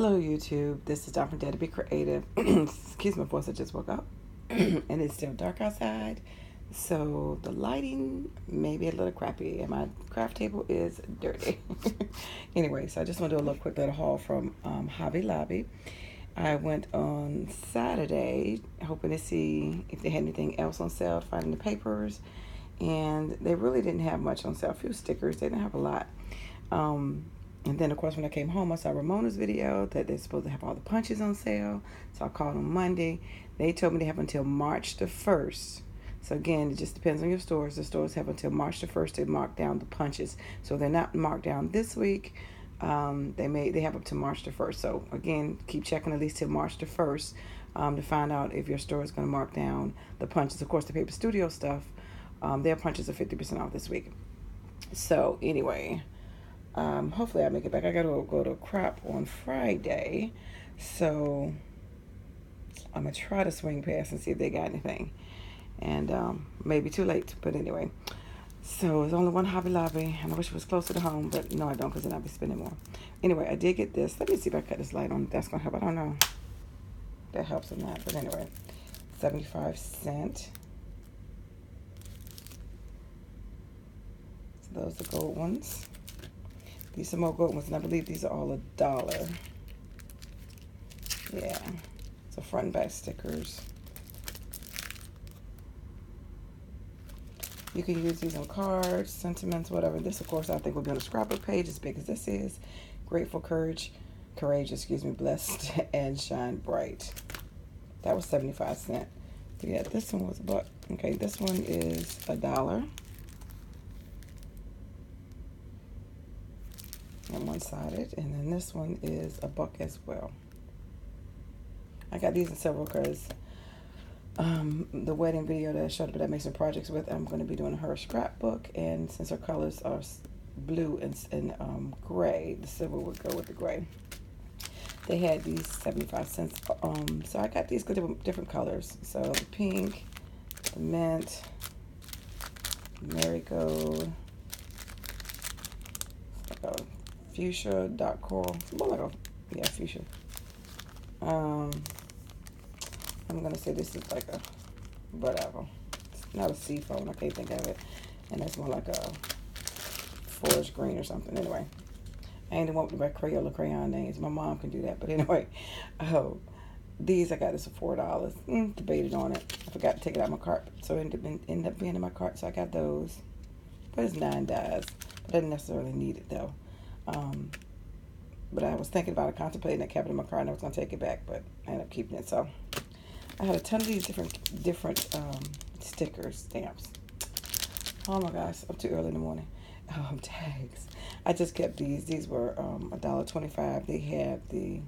Hello YouTube, this is Dr. DaretoBeCreative. Excuse my voice, I just woke up. And it's still dark outside, so the lighting may be a little crappy and my craft table is dirty. Anyway, so I just want to do a little quick little haul from Hobby Lobby. I went on Saturday hoping to see if they had anything else on sale, finding the papers, and they really didn't have much on sale. A few stickers, they didn't have a lot. And then, of course, when I came home, I saw Ramona's video that they're supposed to have all the punches on sale. So I called on Monday. They told me they have until March the 1st. So, again, it just depends on your stores. The stores have until March the 1st to mark down the punches. So they're not marked down this week. They have up to March the 1st. So, again, keep checking at least till March the 1st to find out if your store is going to mark down the punches. Of course, the Paper Studio stuff, their punches are 50% off this week. So, anyway... hopefully I make it back. I gotta go to crop on Friday, so I'm gonna try to swing past and see if they got anything, and maybe too late, but anyway. So there's only one Hobby Lobby, and I wish it was closer to home, but no, I don't, because then I'll be spending more. Anyway, I did get this. Let me see if I cut this light on. That's gonna help. I don't know if that helps or not, but anyway, 75 cents. So those are gold ones. These are more gold ones, and I believe these are all $1. Yeah. So front and back stickers. You can use these on cards, sentiments, whatever. This, of course, I think will be on the scrapbook page, as big as this is. Grateful, courageous, blessed, and shine bright. That was 75 cents. But yeah, this one was $1. Okay, this one is $1. And one-sided, and then this one is $1 as well. I got these in several colors. The wedding video that I showed up that I made some projects with, I'm going to be doing her scrapbook, and since her colors are blue and gray, the silver would go with the gray. They had these 75 cents. So I got these different colors. So the pink, the mint, marigold, fuchsia, dark coral, more like a fuchsia. I'm gonna say this is like a whatever. It's not a seafoam, I can't think of it. And that's more like a forest green or something. Anyway, I ain't the one with the Crayola crayon names. My mom can do that, but anyway. These I got this for $4. Debated on it. I forgot to take it out of my cart, so it ended up being in my cart. So I got those. But it's 9 dies. But I didn't necessarily need it though. But I was thinking about it, contemplating. I kept it in my car, and I was gonna take it back, but I ended up keeping it. So I had a ton of these different stickers, stamps. Oh my gosh, up too early in the morning. Tags. I just kept these. These were $1.25. They had the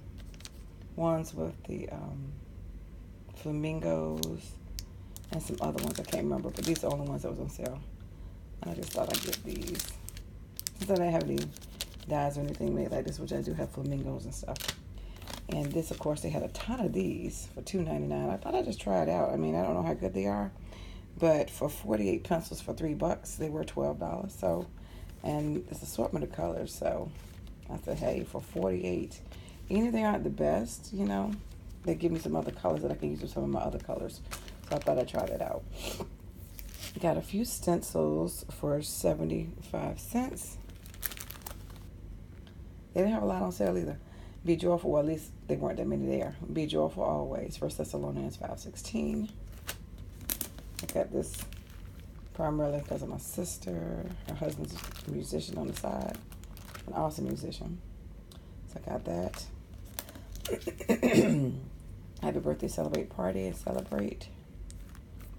ones with the flamingos and some other ones I can't remember, but these are the only ones that was on sale. And I just thought I'd get these. Since I didn't have any dies or anything made like this, which I do have flamingos and stuff. And this, of course, they had a ton of these for $2.99. I thought I'd just try it out. I mean, I don't know how good they are, but for 48 pencils for $3, they were $12. So, and it's assortment of colors. So I said, hey, for 48, even if they aren't the best, you know, they give me some other colors that I can use with some of my other colors. So I thought I'd try that out. Got a few stencils for 75 cents. They didn't have a lot on sale either. Be joyful, well, at least they weren't that many there. Be joyful always. 1 Thessalonians 5:16. I got this primarily because of my sister. Her husband's a musician on the side. An awesome musician. So I got that. Happy birthday, celebrate, party, and celebrate.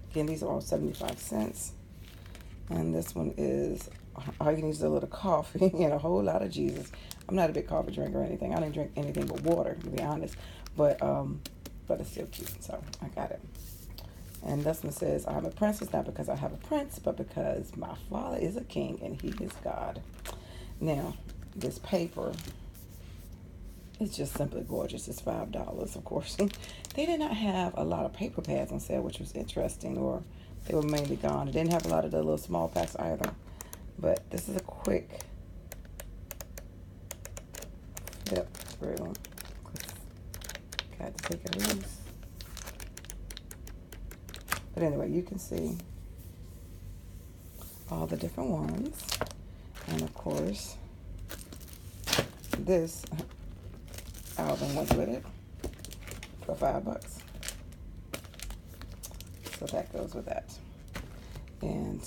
Again, these are all 75 cents. And this one is, all you need is a little coffee and a whole lot of Jesus. I'm not a big coffee drinker or anything. I don't drink anything but water, to be honest. But it's still cute, so I got it. And this one says, I'm a princess, not because I have a prince, but because my father is a king and he is God. Now, this paper is just simply gorgeous. It's $5, of course. They did not have a lot of paper pads on sale, which was interesting, or they were mainly gone. They didn't have a lot of the little small packs either. But this is a quick flip through. got to take it loose. But anyway, you can see all the different ones. And of course, this album went with it for $5. So that goes with that. And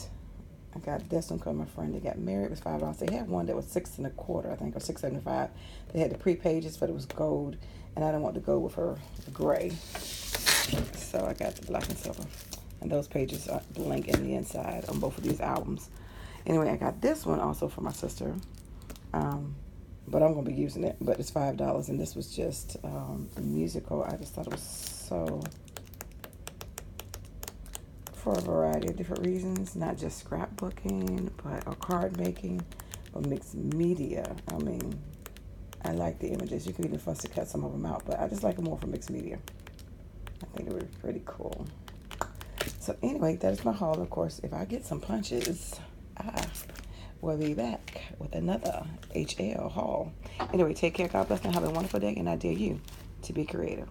I got this one because my friend, they got married. It was $5. They had one that was $6.25, I think, or $6.75. They had the pre-pages, but it was gold, and I didn't want to go with her gray. So I got the black and silver. And those pages are blank in the inside on both of these albums. Anyway, I got this one also for my sister. But I'm going to be using it. But it's $5, and this was just musical. I just thought it was so... for a variety of different reasons, not just scrapbooking, or card making, but mixed media. I mean, I like the images. You can even fuss to cut some of them out, but I just like them more for mixed media. I think they were pretty cool. So anyway, that is my haul. Of course, if I get some punches, we'll be back with another HL haul. Anyway, take care. God bless and have a wonderful day, and I dare you to be creative.